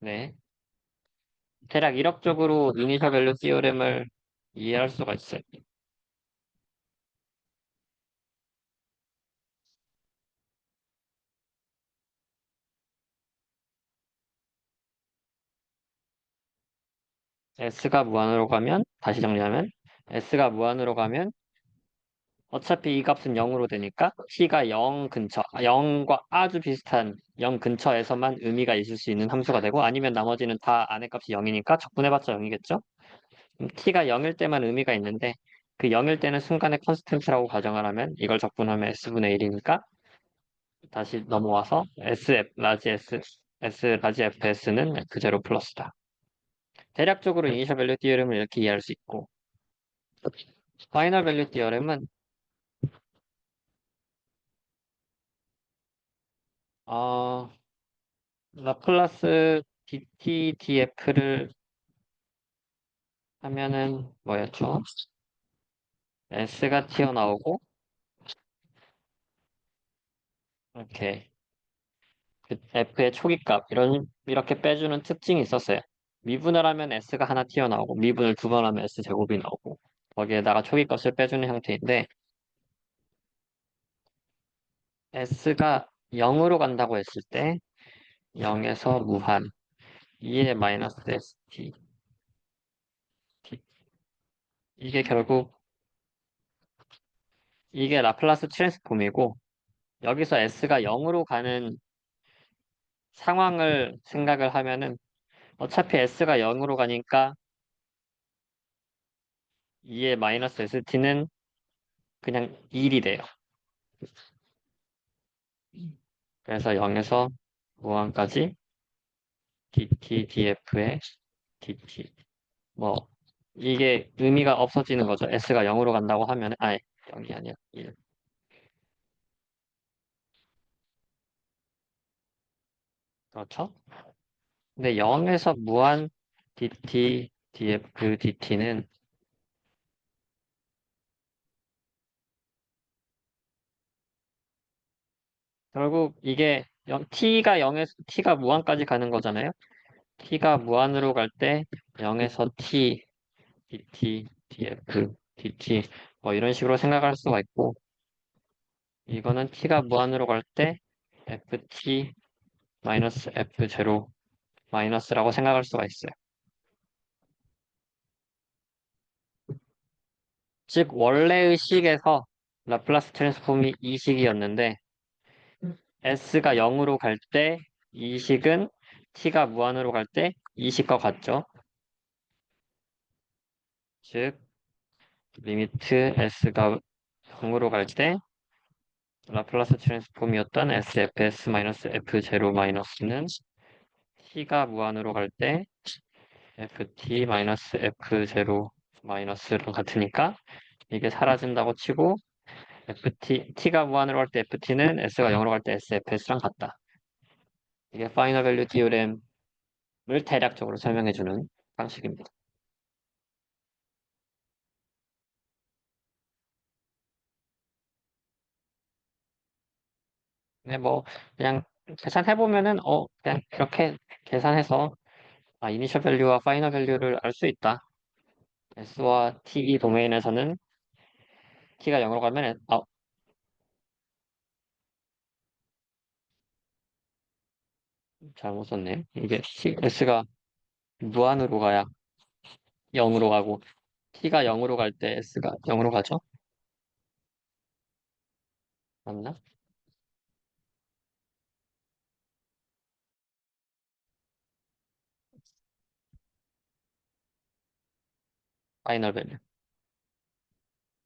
네. 대략 이력적으로 이니셜 밸류 티오렘을 이해할 수가 있어요. S가 무한으로 가면, 다시 정리하면, S가 무한으로 가면, 어차피 이 값은 0으로 되니까, T가 0 근처, 0과 아주 비슷한 0 근처에서만 의미가 있을 수 있는 함수가 되고, 아니면 나머지는 다 안의 값이 0이니까 적분해봤자 0이겠죠? T가 0일 때만 의미가 있는데, 그 0일 때는 순간의 컨스턴트라고 가정을 하면, 이걸 적분하면 S분의 1이니까, 다시 넘어와서 SF, 라지 S, S, 라지 FS는 F0 플러스다. 대략적으로 이니셜 밸류 티어렘을 이렇게 이해할 수 있고, 파이널 밸류 티어렘은 어, 라플라스 DT, DF를 하면은 뭐였죠? S가 튀어나오고 이렇게 그 F의 초기값 이렇게 빼주는 특징이 있었어요. 미분을 하면 S가 하나 튀어나오고 미분을 두 번 하면 S 제곱이 나오고 거기에다가 초기값을 빼주는 형태인데 S가 0으로 간다고 했을 때 0에서 무한 2의 마이너스 ST 이게 결국 이게 라플라스 트랜스폼이고 여기서 S가 0으로 가는 상황을 생각을 하면은 어차피 S가 0으로 가니까 2의 마이너스 ST는 그냥 1이 돼요. 그래서 0에서 무한까지 dt, df의 dt. 뭐 이게 의미가 없어지는 거죠. S가 0으로 간다고 하면 아예 0이 아니야. 1. 그렇죠? 근데 0에서 무한 dt, df, dt는 결국 이게 t가 0에서 t가 무한까지 가는 거잖아요. t가 무한으로 갈 때 0에서 t, dt, df, dt 뭐 이런 식으로 생각할 수가 있고 이거는 t가 무한으로 갈 때 ft 마이너스 f0 마이너스라고 생각할 수가 있어요. 즉 원래의 식에서 라플라스 트랜스폼이 이 식이었는데 s가 0으로 갈 때 이 식은 t가 무한으로 갈 때 이 식과 같죠. 즉 리미트 s가 0으로 갈 때 라플라스 트랜스폼이었던 sfs-f0 마이너스는 t가 무한으로 갈 때 ft-f0 마이너스랑 같으니까 이게 사라진다고 치고 t가 무한으로 갈 때 ft는 s가 0으로 갈 때 sfs랑 같다. 이게 파이널 밸류 디오렘을 대략적으로 설명해주는 방식입니다. 근데 뭐 그냥 계산해보면은 그냥 이렇게 계산해서 이니셜 밸류와 파이널 밸류를 알 수 있다. S와 T 도메인에서는 T가 0으로 가면 잘못 썼네. 이게 S가 무한으로 가야 0으로 가고 T가 0으로 갈 때 S가 0으로 가죠? 맞나? 파이널 밸류.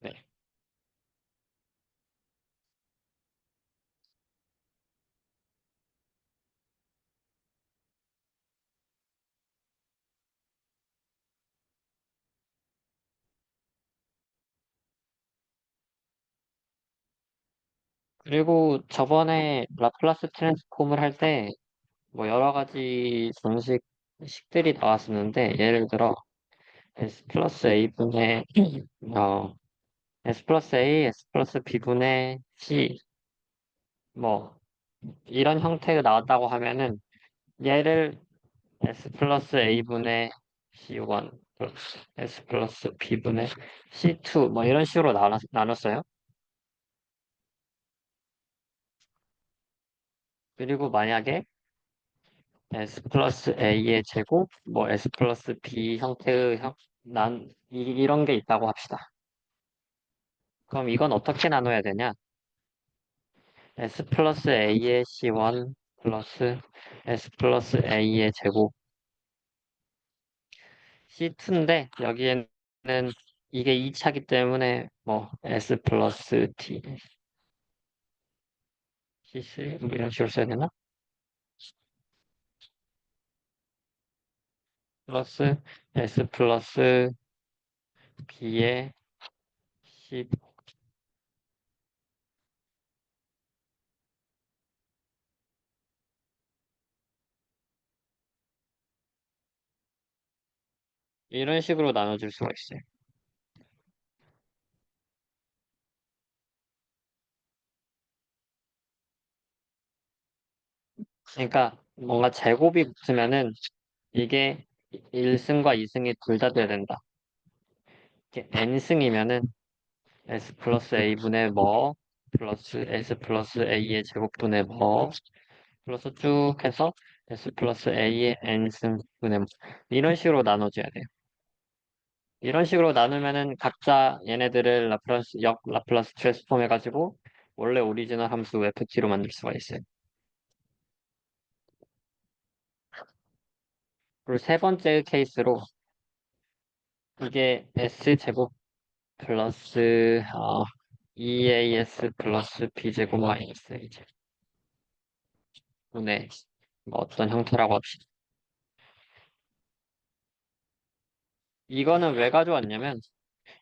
네. 그리고 저번에 라플라스 트랜스폼을 할 때 뭐 여러 가지 식들이 나왔었는데 예를 들어 S 플러스 A분의 어, S 플러스 A, S 플러스 B분의 C 뭐 이런 형태가 나왔다고 하면은 얘를 S 플러스 A분의 C1 플러스 S 플러스 B분의 C2 뭐 이런 식으로 나눴어요. 그리고 만약에 S 플러스 A의 제곱, 뭐 S 플러스 B 형태의 이런 게 있다고 합시다. 그럼 이건 어떻게 나눠야 되냐? S 플러스 A의 C1 플러스 S 플러스 A의 제곱 C2인데 여기에는 이게 2차기 때문에 뭐 S 플러스 T C3 뭐 이런 식으로 써야 되나? 플러스 S 플러스 B의 C 이런 식으로 나눠줄 수가 있어요. 그러니까 뭔가 제곱이 붙으면은 이게 1승과 2승이 둘 다 돼야 된다. 이게 n승이면은 s 플러스 a분의 뭐 플러스 s 플러스 a의 제곱분의 뭐 플러스 쭉 해서 s 플러스 a의 n승분의 뭐 이런 식으로 나눠줘야 돼요. 이런 식으로 나누면은 각자 얘네들을 역 라플라스 트랜스폼 해가지고 원래 오리지널 함수 FT로 만들 수가 있어요. 그리고 세 번째 케이스로 이게 s제곱 플러스 2as 플러스 b제곱 마이너스 a제곱 분의 뭐 어떤 형태라고 합시다. 이거는 왜 가져왔냐면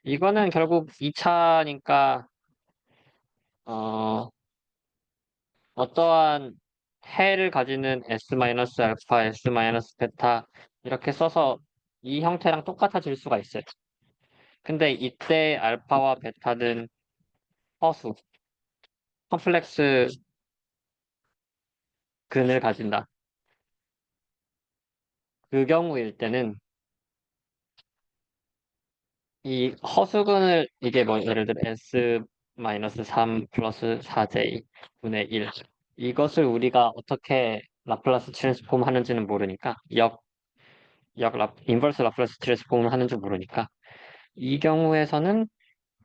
이거는 결국 2차니까 어떠한 해를 가지는 s-알파, s-베타 이렇게 써서 이 형태랑 똑같아질 수가 있어요. 근데 이때 알파와 베타는 허수, 컴플렉스 근을 가진다. 그 경우일 때는 이 허수근을 이게 뭐 예를 들어 s-3 플러스 4j 분의 1 이것을 우리가 어떻게 라플라스 트랜스폼 하는지는 모르니까 인버스 라플라스 트랜스폼을 하는지 모르니까 이 경우에서는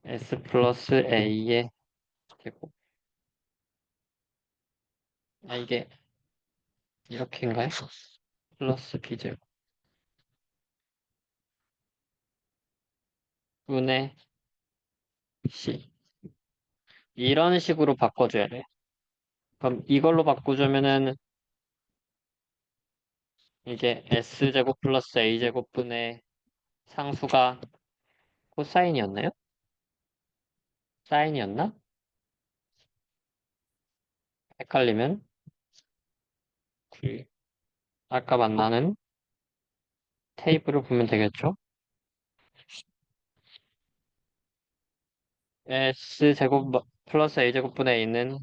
s 플러스 a의 제곱 이게 이렇게인가요? 플러스 b제곱 분의 c 이런 식으로 바꿔줘야 돼요. 그럼 이걸로 바꾸자면은 이게 s제곱 플러스 a제곱 분의 상수가 코사인이었나요? 사인이었나? 헷갈리면 그 아까 만나는 테이블을 보면 되겠죠? s제곱 플러스 a제곱분에 있는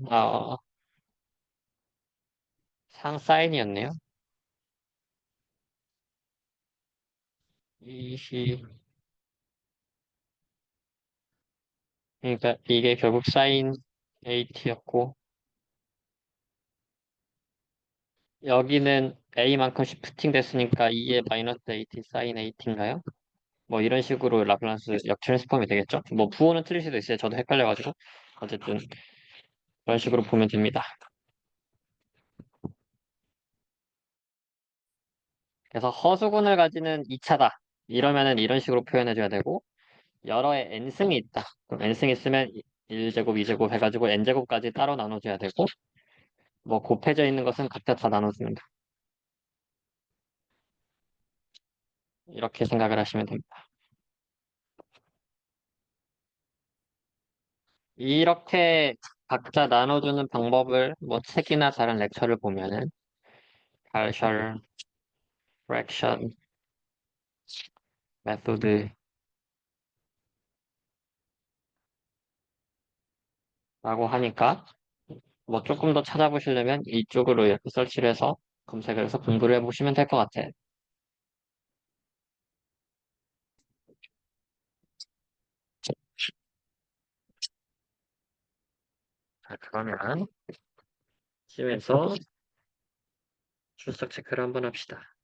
상 사인이었네요. 이 그러니까 이게 결국 사인 8였고 여기는 a만큼 시프팅 됐으니까 2의 마이너스 8 사인 8인가요? 뭐 이런 식으로 라플란스 역 트랜스폼이 되겠죠? 뭐 부호는 틀릴 수도 있어요. 저도 헷갈려가지고 어쨌든 그런 식으로 보면 됩니다. 그래서 허수군을 가지는 2차다. 이러면은 이런 식으로 표현해줘야 되고 여러의 n승이 있다. 그럼 n승 있으면 1제곱, 2제곱 해가지고 n제곱까지 따로 나눠줘야 되고 뭐 곱해져 있는 것은 각자 다 나눠주면 돼. 이렇게 생각을 하시면 됩니다. 이렇게 각자 나눠주는 방법을 뭐 책이나 다른 렉처를 보면은 partial fraction method라고 하니까 뭐 조금 더 찾아보시려면 이쪽으로 이렇게 설치를 해서 검색을 해서 공부를 해보시면 될 것 같아. 자, 그러면 이쯤에서 출석 체크를 한번 합시다.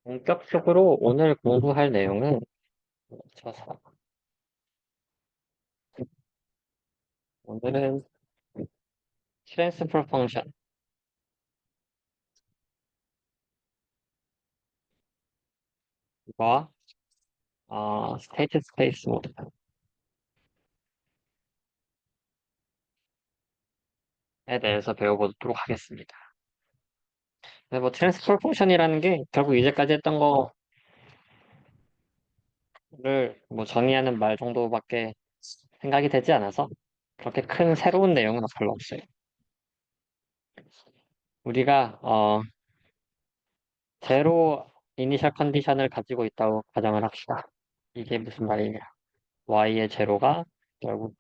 본격적으로 오늘 공부할 내용은 쳐서 오늘은 트랜스퍼 펑션과 스테이트 스페이스 모드에 대해서 배워보도록 하겠습니다. 근데 뭐 트랜스퍼 펑션이라는 게 결국 이제까지 했던 거를 뭐 정의하는 말 정도밖에 생각이 되지 않아서 그렇게 큰 새로운 내용은 별로 없어요. 우리가 제로 이니셜 컨디션을 가지고 있다고 가정을 합시다. 이게 무슨 말이냐? y의 제로가 결국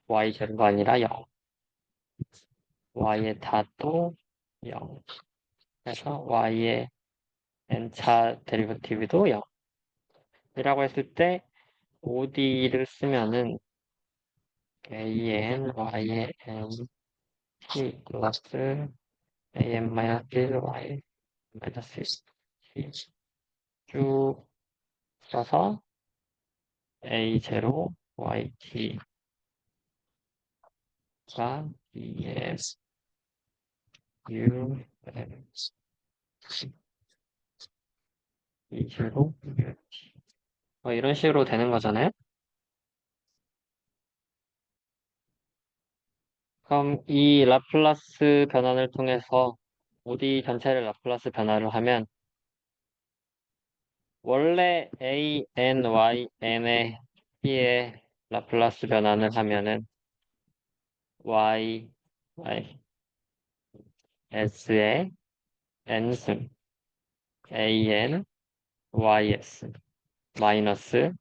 y 제로가 아니라 0, y의 닷도 0, 그래서 y의 n차 데리버티브도 0이라고 했을 때 OD를 쓰면은 an y의 n t 플러스 am 마이너스 1 y 마이너스 1 쭉 써서 a 제로 yt가 es u n 이 제로 이런 식으로 되는 거잖아요. 그럼 이 라플라스 변환을 통해서 OD 전체를 라플라스 변화를 하면 원래 A, N, Y, N의 T의 라플라스 변환을 하면은 Y, S의 N승 AN, YS 마이너스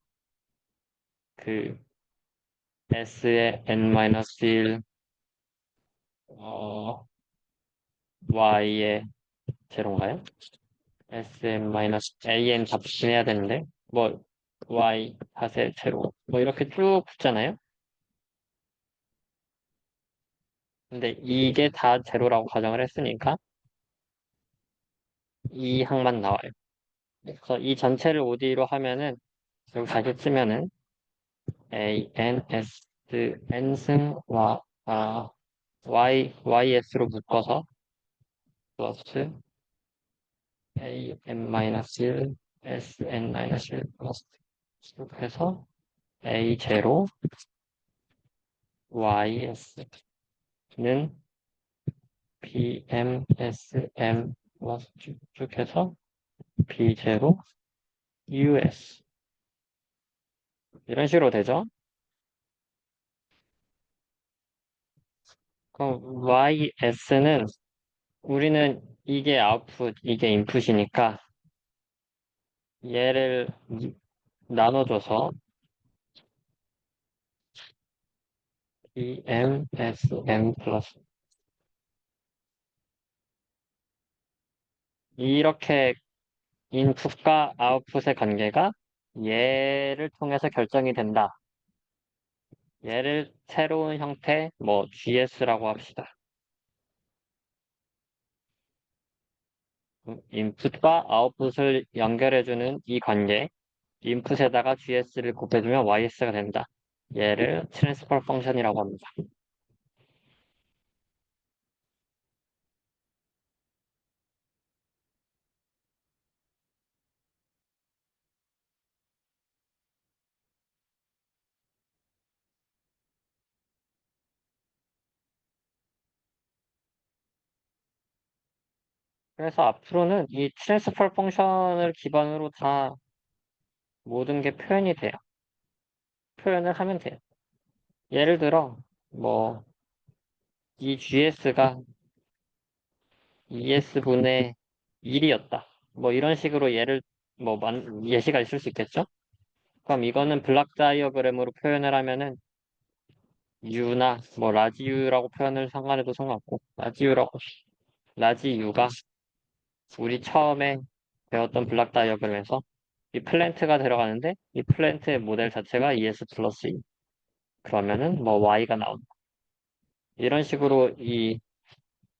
그 S의 N-1 Y의 제로인가요? SM-AN 값을 해야 되는데 뭐 Y 탓의 제로 뭐 이렇게 쭉 붙잖아요. 근데 이게 다 제로라고 가정을 했으니까 이 항만 나와요. 그래서 이 전체를 OD로 하면은 여기 다시 쓰면은 A, N, S, N승 YS로 묶어서 플러스 A, N-1, S, N-1 플러스 이렇게 해서 A 제로 YS는 BMSM 플러스 쭉 해서 B 제로 US 이런 식으로 되죠. 그럼 YS는 우리는 이게 아웃풋, 이게 인풋이니까 얘를 나눠줘서 EMSM 플러스 이렇게 인풋과 아웃풋의 관계가 얘를 통해서 결정이 된다. 얘를 새로운 형태, 뭐 GS라고 합시다. 인풋과 아웃풋을 연결해주는 이 관계, 인풋에다가 GS를 곱해주면 YS가 된다. 얘를 트랜스퍼 펑션이라고 합니다. 그래서 앞으로는 이 트랜스퍼 펑션을 기반으로 다 모든 게 표현이 돼요. 표현을 하면 돼요. 예를 들어, 뭐, 이 GS가 ES분의 1이었다. 뭐 이런 식으로 예시가 있을 수 있겠죠? 그럼 이거는 블락 다이어그램으로 표현을 하면은 U나 뭐 라지 U라고 표현을 상관해도 상관없고 라지 U가 우리 처음에 배웠던 블락 다이어그램에서 이 플랜트가 들어가는데 이 플랜트의 모델 자체가 ES 플러스 E. 그러면은 뭐 Y가 나온다. 이런 식으로 이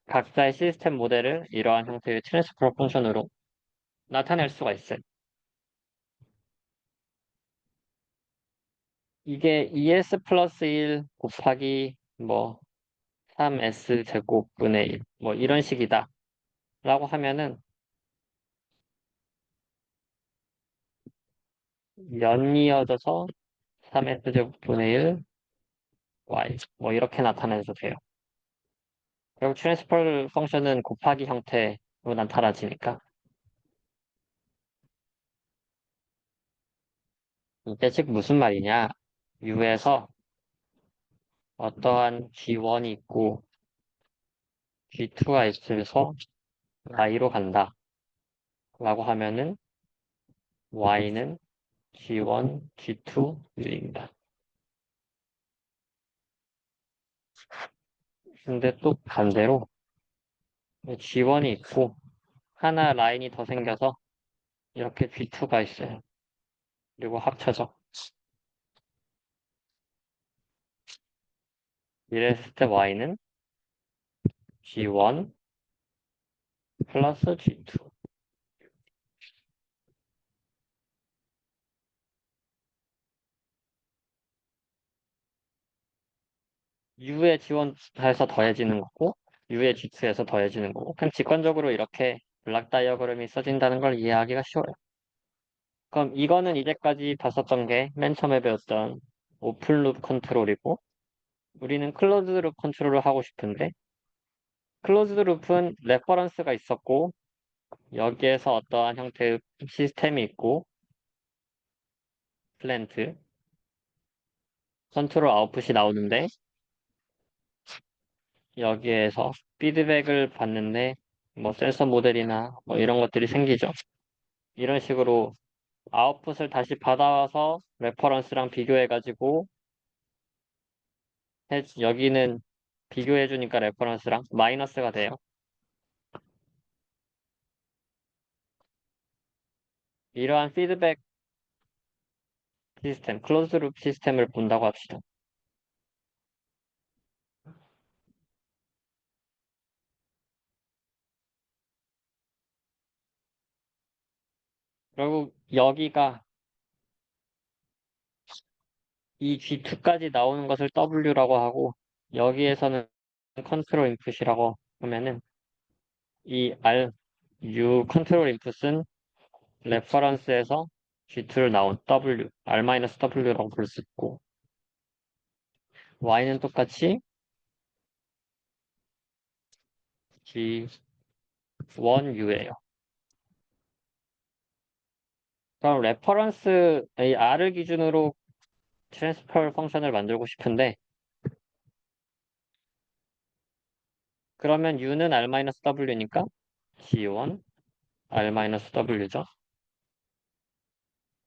각자의 시스템 모델을 이러한 형태의 트랜스퍼 펑션으로 나타낼 수가 있어요. 이게 ES 플러스 1 곱하기 뭐 3S 제곱분의 1, 뭐 이런 식이다. 라고 하면은 연이어져서 3S 제곱분의 1, Y, 뭐 이렇게 나타내도 돼요. 결국 트랜스퍼 펑션은 곱하기 형태로 나타나지니까. 이게 즉 무슨 말이냐? U에서 어떠한 G1이 있고 G2가 있어서 Y로 간다. 라고 하면은 Y는 G1, G2, U입니다. 근데 또 반대로 G1이 있고 하나 라인이 더 생겨서 이렇게 G2가 있어요. 그리고 합쳐져. 이랬을 때 Y는 G1 플러스 G2. U의 G1에서 더해지는 거고 U의 G2에서 더해지는 거고 그냥 직관적으로 이렇게 블락 다이어그램이 써진다는 걸 이해하기가 쉬워요. 그럼 이거는 이제까지 봤었던 게 맨 처음에 배웠던 오픈 룹 컨트롤이고 우리는 클로즈 룹 컨트롤을 하고 싶은데 클로즈 룹은 레퍼런스가 있었고 여기에서 어떠한 형태의 시스템이 있고 플랜트 컨트롤 아웃풋이 나오는데 여기에서 피드백을 받는데 뭐 센서 모델이나 뭐 이런 것들이 생기죠. 이런 식으로 아웃풋을 다시 받아와서 레퍼런스랑 비교해가지고 여기는 비교해주니까 레퍼런스랑 마이너스가 돼요. 이러한 피드백 시스템, 클로즈 룹 시스템을 본다고 합시다. 결국 여기가 이 G2까지 나오는 것을 W라고 하고 여기에서는 컨트롤 인풋이라고 하면은 이 U 컨트롤 인풋은 레퍼런스에서 G2를 나온 R-W라고 부를 수 있고 Y는 똑같이 G1U예요. 그럼 레퍼런스 이 R을 기준으로 트랜스퍼 펑션을 만들고 싶은데 그러면 U는 R-W니까 G1 R-W죠.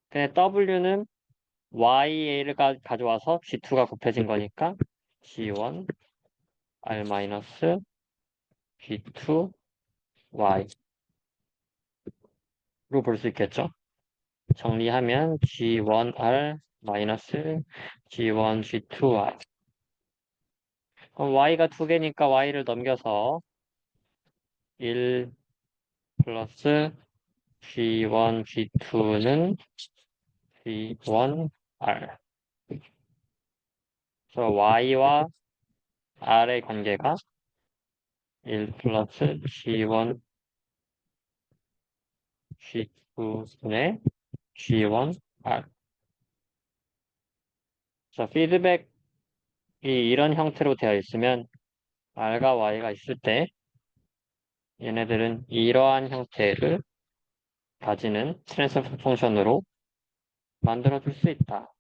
근데 W는 YA를 가져와서 G2가 곱해진 거니까 G1 R 마이너스 G2 Y로 볼 수 있겠죠? 정리하면 G1R 마이너스 G1 G2 Y. 그럼 Y가 두 개니까 Y를 넘겨서 1 플러스 G1 G2는 G1R. 그래서 Y와 R의 관계가 1 플러스 G1 G2분의 G1R. 자, 피드백이 이런 형태로 되어 있으면 R과 Y가 있을 때 얘네들은 이러한 형태를 가지는 트랜스퍼 펑션으로 만들어줄 수 있다.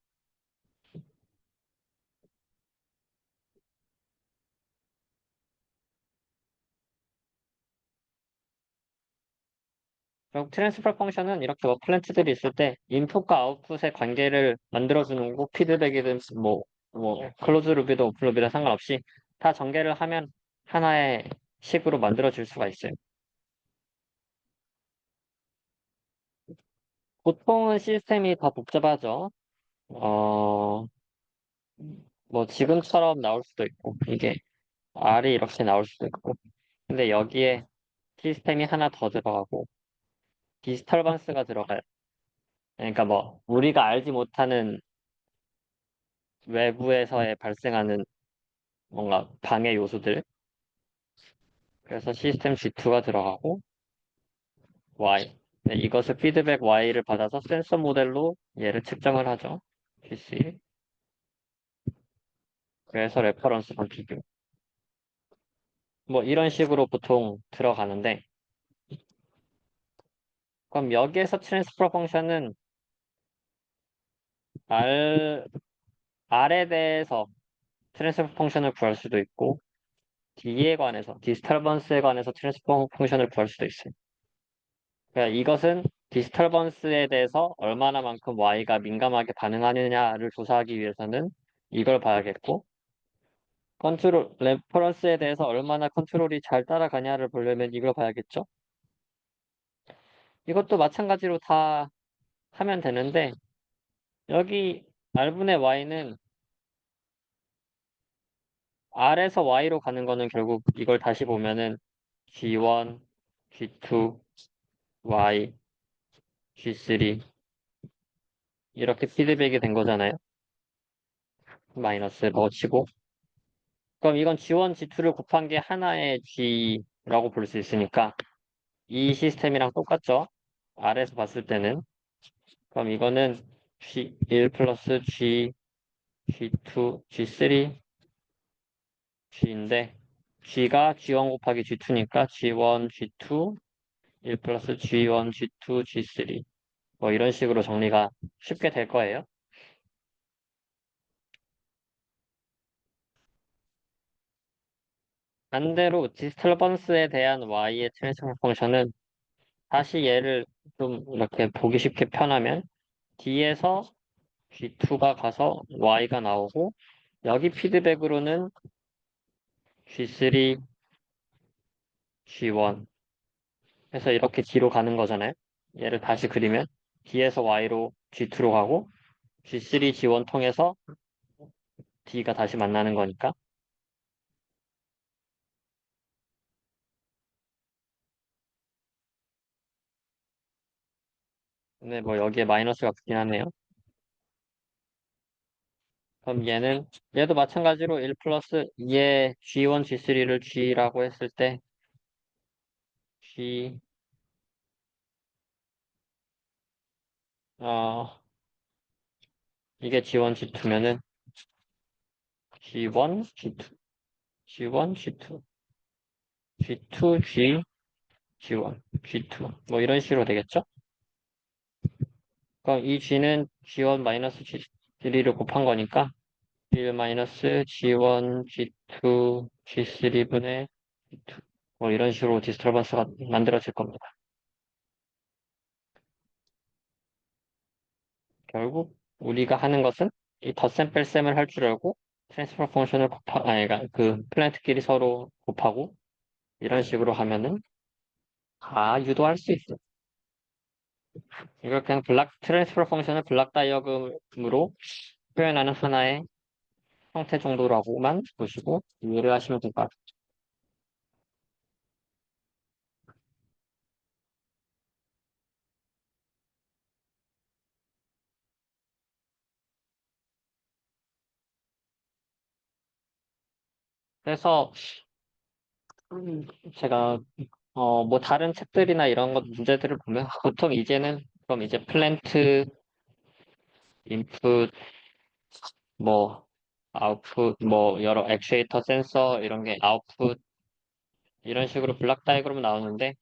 결국 트랜스퍼 펑션은 이렇게 워플랜트들이 있을 때 인풋과 아웃풋의 관계를 만들어주는 거고 피드백이든 클로즈 루비든 오픈 루비든 상관없이 다 전개를 하면 하나의 식으로 만들어질 수가 있어요. 보통은 시스템이 더 복잡하죠. 어, 뭐 지금처럼 나올 수도 있고 이게 R이 이렇게 나올 수도 있고 근데 여기에 시스템이 하나 더 들어가고 디스터번스가 들어가요. 그러니까 뭐 우리가 알지 못하는 외부에서의 발생하는 뭔가 방해 요소들. 그래서 시스템 G2가 들어가고 Y. 네, 이것을 피드백 Y를 받아서 센서 모델로 얘를 측정을 하죠. GC. 그래서 레퍼런스랑 비교. 뭐 이런 식으로 보통 들어가는데 그럼 여기에서 트랜스퍼 펑션은 R, R에 대해서 트랜스퍼 펑션을 구할 수도 있고 D에 관해서, 디스터번스에 관해서 트랜스퍼 펑션을 구할 수도 있어요. 그러니까 이것은 디스터번스에 대해서 얼마나만큼 Y가 민감하게 반응하느냐를 조사하기 위해서는 이걸 봐야겠고, 레퍼런스에 대해서 얼마나 컨트롤이 잘 따라가냐를 보려면 이걸 봐야겠죠? 이것도 마찬가지로 다 하면 되는데, 여기 R분의 Y는 R에서 Y로 가는 거는 결국 이걸 다시 보면은 G1, G2, Y, G3 이렇게 피드백이 된 거잖아요. 마이너스 넣어치고. 그럼 이건 G1, G2를 곱한 게 하나의 G라고 볼 수 있으니까 이 시스템이랑 똑같죠? 아래에서 봤을 때는. 그럼 이거는 G1 플러스 G, G2, G3, G인데 G가 G1 곱하기 G2니까 G1, G2, 1 플러스 G1, G2, G3 뭐 이런 식으로 정리가 쉽게 될 거예요. 반대로 디스터번스에 대한 Y의 트랜스포 펑션은 다시 얘를 좀 이렇게 보기 쉽게 편하면 D에서 G2가 가서 Y가 나오고 여기 피드백으로는 G3, G1 해서 이렇게 D로 가는 거잖아요. 얘를 다시 그리면 D에서 Y로 G2로 가고 G3, G1 통해서 D가 다시 만나는 거니까. 근데 뭐 여기에 마이너스가 붙긴 하네요. 그럼 얘도 마찬가지로 1 플러스 2의 G1, G3를 G라고 했을 때 G, 어, 이게 G1, G2면은 G1, G2, G1, G2, G2, G, G1, G2 뭐 이런 식으로 되겠죠? 그럼 이 G는 G1 마이너스 G3를 곱한 거니까 1 마이너스 G1, G2, G3분의 G2 뭐 이런 식으로 디스터번스가 만들어질 겁니다. 결국 우리가 하는 것은 이 덧셈 뺄셈을 할 줄 알고 트랜스퍼 펑션을 그러니까 그 플랜트끼리 서로 곱하고 이런 식으로 하면은 다 유도할 수 있어. 이걸 그냥 트랜스퍼 펑션을 블락 다이어그램으로 표현하는 하나의 형태 정도라고만 보시고 이해를 하시면 될 것 같아요. 그래서 음, 제가 뭐 다른 책들이나 이런 것 문제들을 보면 보통 이제는 그럼 이제 플랜트 인풋 뭐 아웃풋 뭐 여러 액추에이터 센서 이런 게 아웃풋 이런 식으로 블락 다이그램 나오는데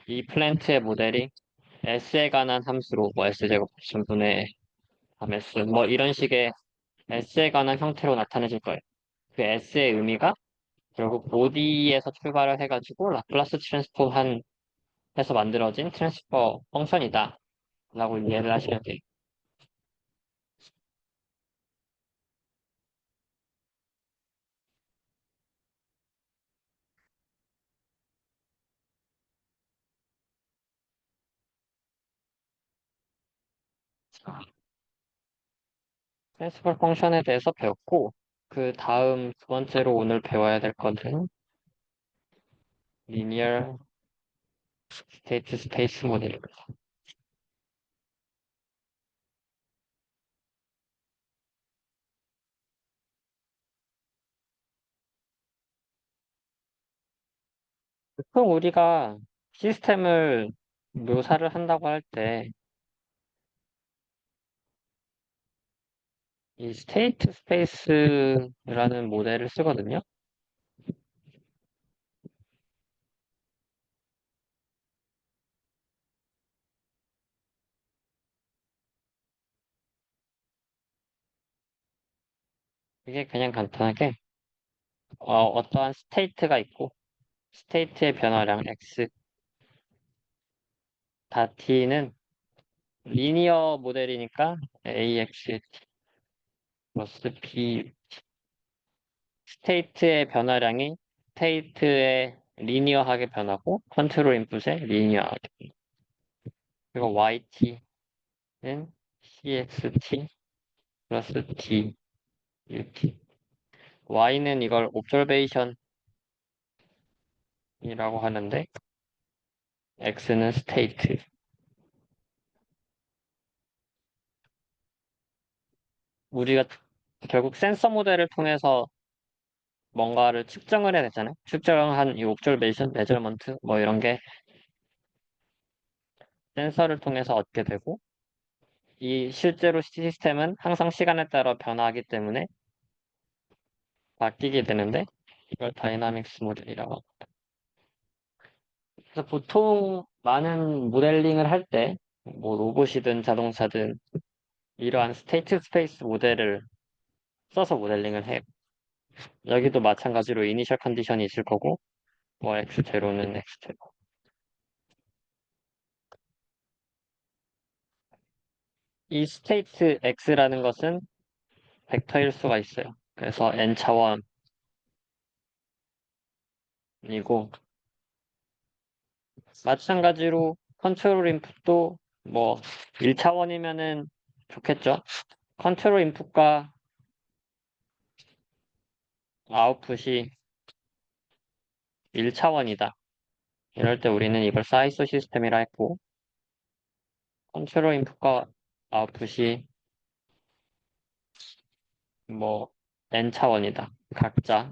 이 플랜트의 모델이 S에 관한 함수로 뭐 S제곱 분의 3S 뭐 이런 식의 S에 관한 형태로 나타내질 거예요. 그 S의 의미가 결국 OD에서 출발을 해가지고 라플라스 트랜스폼 해서 만들어진 트랜스퍼 펑션이다 라고 이해를 하시면 돼요. 트랜스퍼 펑션에 대해서 배웠고 그 다음 두 번째로 오늘 배워야 될 것은 리니어 스테이트 스페이스 모델입니다. 보통 우리가 시스템을 묘사를 한다고 할 때 이 스테이트 스페이스라는 모델을 쓰거든요. 이게 그냥 간단하게 어떠한 스테이트가 있고 스테이트의 변화량 x 다 t는 리니어 모델이니까 ax 플러스 b 스테이트의 변화량이 스테이트의 리니어하게 변하고 컨트롤 인풋의 리니어하게 그리고 yt는 cxt 플러스 d ut y는 이걸 옵저베이션이라고 하는데 x는 스테이트 우리가 결국 센서 모델을 통해서 뭔가를 측정을 해야 되잖아요. 측정한 이 옵저베이션, 메저먼트 뭐 이런 게 센서를 통해서 얻게 되고 이 실제로 시스템은 항상 시간에 따라 변화하기 때문에 바뀌게 되는데 이걸 다이나믹스 모델이라고 합니다. 그래서 보통 많은 모델링을 할 때 뭐 로봇이든 자동차든 이러한 스테이트 스페이스 모델을 써서 모델링을 해요. 여기도 마찬가지로 이니셜 컨디션이 있을 거고 뭐 x0는 x0 이 스테이트 x라는 것은 벡터일 수가 있어요. 그래서 n 차원이고 마찬가지로 컨트롤 인풋도 뭐 1차원이면은 좋겠죠. 컨트롤 인풋과 아웃풋이 1차원이다. 이럴 때 우리는 이걸 사이소 시스템이라 했고 컨트롤 인풋과 아웃풋이 뭐 n차원이다. 각자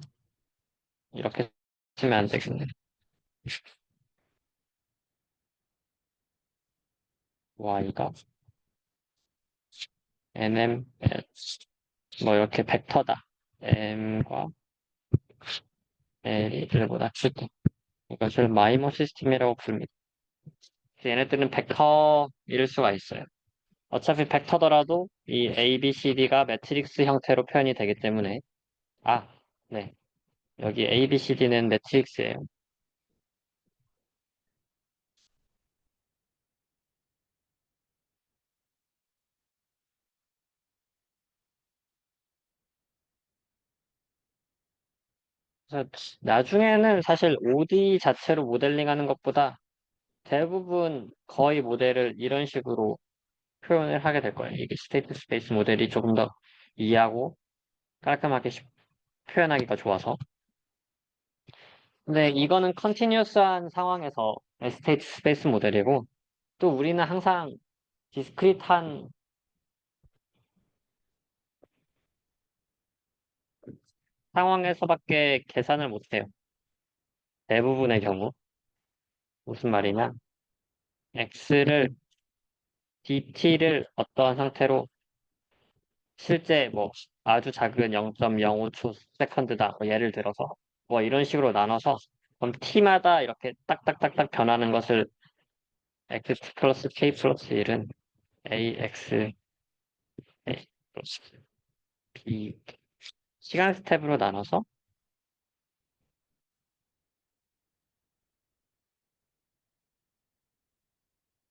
이렇게 쓰면 안 되겠네. y가 nm 뭐 이렇게 벡터다. m과 l이 1보다 크다. 이것을 마이모 시스템이라고 부릅니다. 얘네들은 벡터일 수가 있어요. 어차피 벡터더라도 이 A, B, C, D가 매트릭스 형태로 표현이 되기 때문에 아, 네. 여기 A, B, C, D는 매트릭스예요. 그래서 나중에는 사실 OD 자체로 모델링하는 것보다 대부분 거의 모델을 이런 식으로 표현을 하게 될 거예요. 이게 스테이트 스페이스 모델이 조금 더 이해하고 깔끔하게 표현하기가 좋아서. 근데 이거는 컨티뉴어스한 상황에서 스테이트 스페이스 모델이고, 또 우리는 항상 디스크리트한 상황에서밖에 계산을 못해요. 대부분의 경우. 무슨 말이냐? x를, dt를 어떠한 상태로 실제 뭐 아주 작은 0.05초 세컨드다. 뭐 예를 들어서 뭐 이런 식으로 나눠서 그럼 t마다 이렇게 딱딱딱딱 변하는 것을 x 플러스 k 플러스 1은 ax 플러스 b 시간 스텝으로 나눠서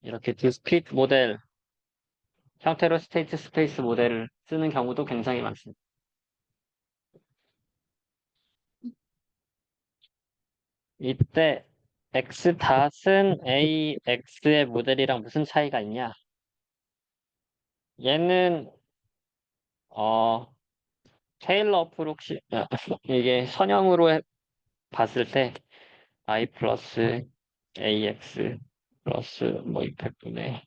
이렇게 디스크리트 모델 형태로 스테이트 스페이스 모델을 쓰는 경우도 굉장히 많습니다. 이때 x 닷은 ax의 모델이랑 무슨 차이가 있냐? 얘는 어 테일러 프록시 이게 선형으로 봤을 때 i 플러스 ax 플러스 뭐 200분의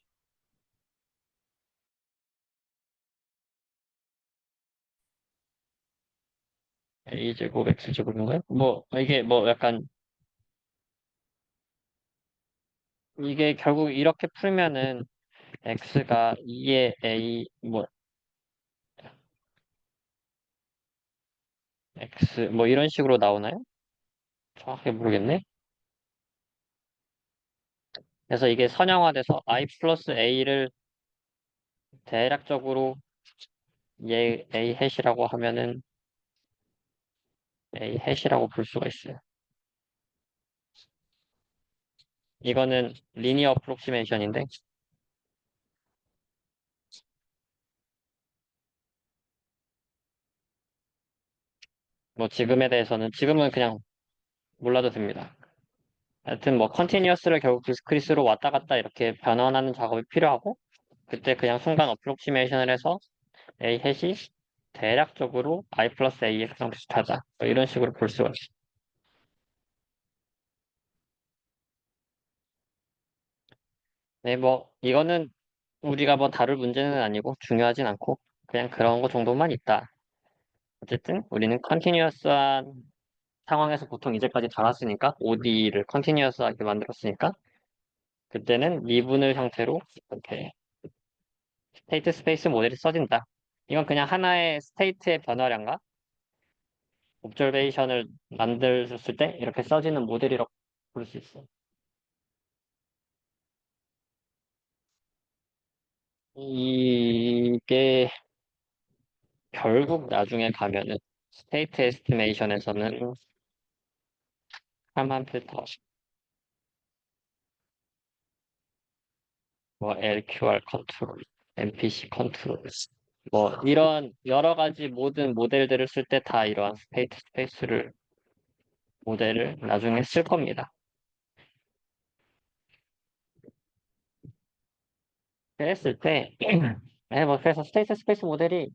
a 제곱 x 제곱인가요? 뭐 이게 뭐 약간 이게 결국 이렇게 풀면은 x가 2의 a 뭐 x 뭐 이런 식으로 나오나요? 정확히 모르겠네. 그래서 이게 선형화돼서 i 플러스 a를 대략적으로 얘 a 해시라고 하면은 a 해시라고 볼 수가 있어요. 이거는 리니어 프록시메이션인데 뭐 지금에 대해서는 지금은 그냥 몰라도 됩니다. 하여튼 뭐 컨티니어스를 결국 디스크리스로 왔다 갔다 이렇게 변환하는 작업이 필요하고 그때 그냥 순간 어프록시메이션을 해서 a 해시 대략적으로 i 플러스 ax랑 비슷하다. 뭐 이런 식으로 볼 수가 있어요. 네, 뭐 이거는 우리가 뭐 다룰 문제는 아니고 중요하진 않고 그냥 그런 거 정도만 있다. 어쨌든 우리는 컨티니어스한 상황에서 보통 이제까지 다뤘으니까 OD를 컨티니어스하게 만들었으니까 그때는 미분을 형태로 이렇게 스테이트 스페이스 모델이 써진다. 이건 그냥 하나의 스테이트의 변화량과 옵저베이션을 만들었을 때 이렇게 써지는 모델이라고 볼 수 있어. 이게 결국 나중에 가면은 스테이트 에스티메이션에서는 칼만 필터, 뭐 LQR 컨트롤, MPC 컨트롤, 뭐 이런 여러 가지 모든 모델들을 쓸 때 다 이러한 스테이트 스페이스를 모델을 나중에 쓸 겁니다. 그랬을 때, 네, 뭐 그래서 스테이트 스페이스 모델이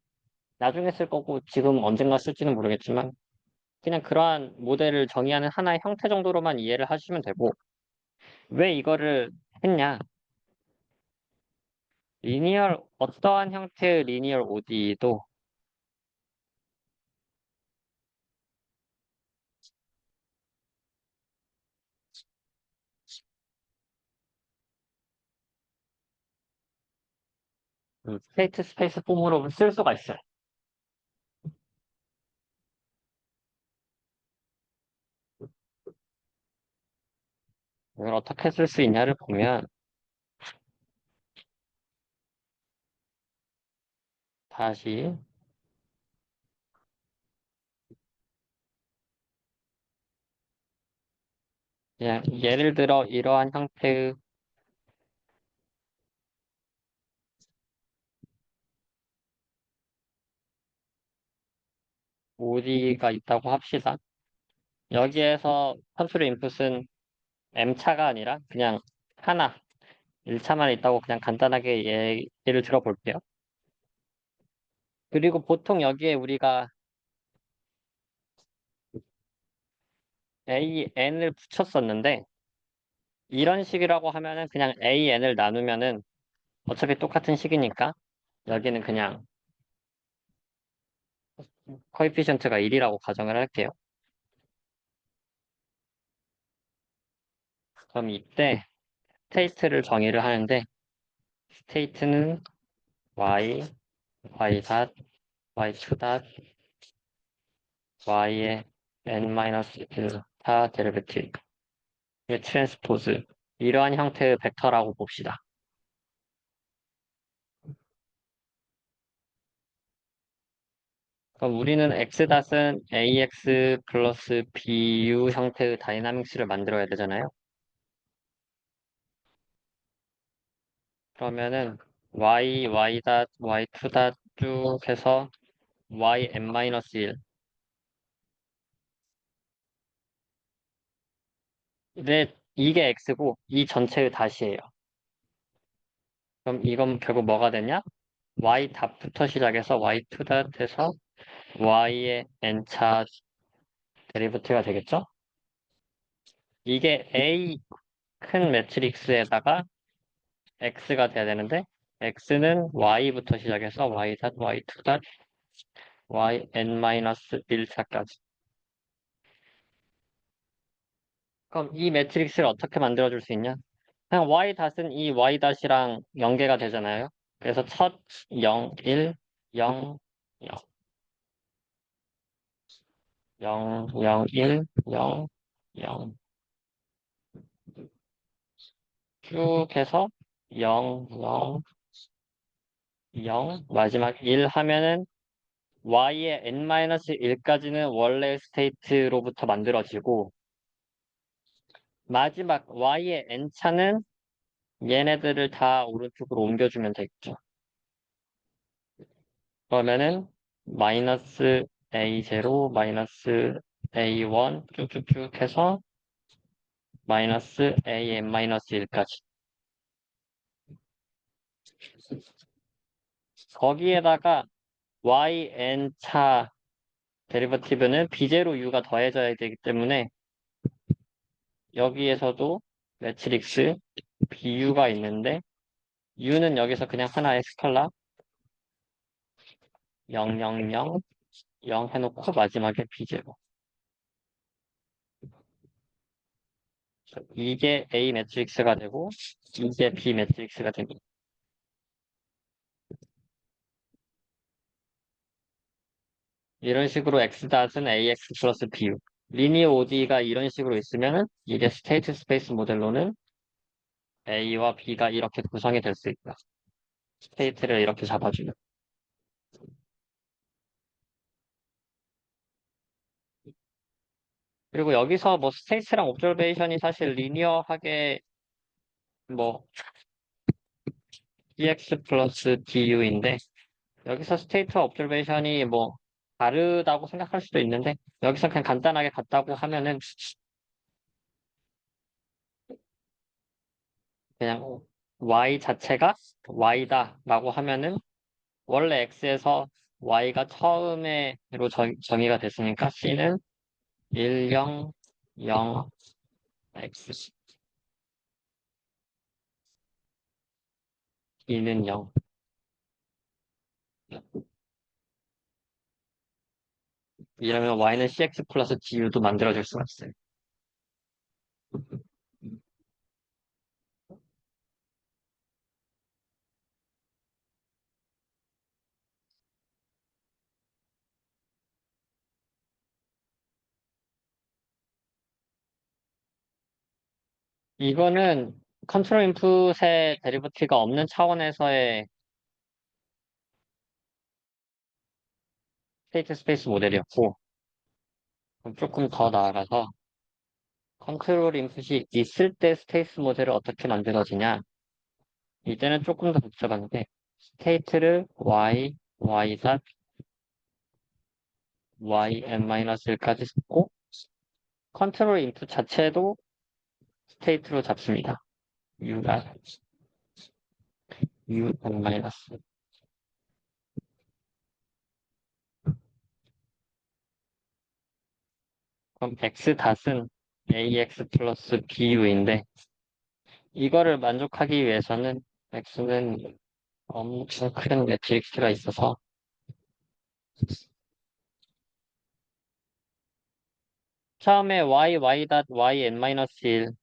나중에 쓸 거고 지금 언젠가 쓸지는 모르겠지만 그냥 그러한 모델을 정의하는 하나의 형태 정도로만 이해를 하시면 되고 왜 이거를 했냐? 리니얼 어떠한 형태의 리니얼 OD도 스테이트 스페이스 폼으로 쓸 수가 있어요. 이걸 어떻게 쓸 수 있냐를 보면 다시 그냥 예를 들어 이러한 형태의 OD가 있다고 합시다. 여기에서 컨트롤 인풋은 M차가 아니라 그냥 하나, 1차만 있다고 그냥 간단하게 예를 들어볼게요. 그리고 보통 여기에 우리가 AN을 붙였었는데 이런 식이라고 하면은 그냥 AN을 나누면은 어차피 똑같은 식이니까 여기는 그냥 코에피션트가 1이라고 가정을 할게요. 그럼 이때 스테이트를 정의를 하는데 스테이트는 y, y 닷, y2 닷, y의 n-1타 데리베티브, 이게 트랜스포즈 이러한 형태의 벡터라고 봅시다. 그럼 우리는 x닷은 ax 플러스 bu 형태의 다이나믹스를 만들어야 되잖아요. 그러면은 y 닷, y2 닷 쭉 해서 yn-1 근데 이게 x고 이 전체의 다시예요. 그럼 이건 결국 뭐가 되냐? y 답부터 시작해서 y2 닷에서 y의 n차 데리버티가 되겠죠? 이게 A 큰 매트릭스에다가 x가 돼야 되는데 x는 y부터 시작해서 y 닷, y2 닷, yn-1차까지. 그럼 이 매트릭스를 어떻게 만들어줄 수 있냐? 그냥 y 닷은 이 y 닷이랑 연계가 되잖아요. 그래서 첫 0, 1, 0, 0, 0, 0, 1, 0, 0 쭉 해서 0, 0, 0 마지막 1 하면은 y의 n-1까지는 원래 스테이트로부터 만들어지고 마지막 y의 n차는 얘네들을 다 오른쪽으로 옮겨주면 되겠죠. 그러면은 마이너스 a0, 마이너스 a1 쭉쭉쭉 해서 마이너스 an-1까지. 거기에다가 yn 차 데리버티브는 b0 u가 더해져야 되기 때문에 여기에서도 매트릭스 bu가 있는데 u는 여기서 그냥 하나의 스칼라 0, 0, 0, 0 해놓고 마지막에 b0. 이게 A 매트릭스가 되고 이게 B 매트릭스가 됩니다. 이런 식으로 X.은 AX 플러스 BU. 리니어 ODE가 이런 식으로 있으면 이게 스테이트 스페이스 모델로는 A와 B가 이렇게 구성이 될 수 있다. 스테이트를 이렇게 잡아주면. 그리고 여기서 뭐 스테이트랑 옵저베이션이 사실 리니어하게 뭐 DX 플러스 DU인데 여기서 스테이트와 옵저베이션이 뭐 다르다고 생각할 수도 있는데 여기서 그냥 간단하게 같다고 하면은 그냥 y 자체가 y다라고 하면은 원래 x에서 y가 처음에로 정의가 됐으니까 c는 1, 0, 0, x, 2는 0. 이러면 y는 cx 플러스 du도 만들어줄 수가 있어요. 이거는 컨트롤 인풋의 데리버티가 없는 차원에서의 스테이트 스페이스 모델이었고 그럼 조금 더 나아가서 컨트롤 인풋이 있을 때 스테이트 모델을 어떻게 만들어지냐 이때는 조금 더 복잡한데 스테이트를 y 닷 yn-1까지 쓰고 컨트롤 인풋 자체도 스테이트로 잡습니다. U가 U n 마이너스. 그럼 X 닷은 AX 플러스 BU인데 이거를 만족하기 위해서는 X는 엄청 큰 매트릭스가 있어서 처음에 y 닷 yn-1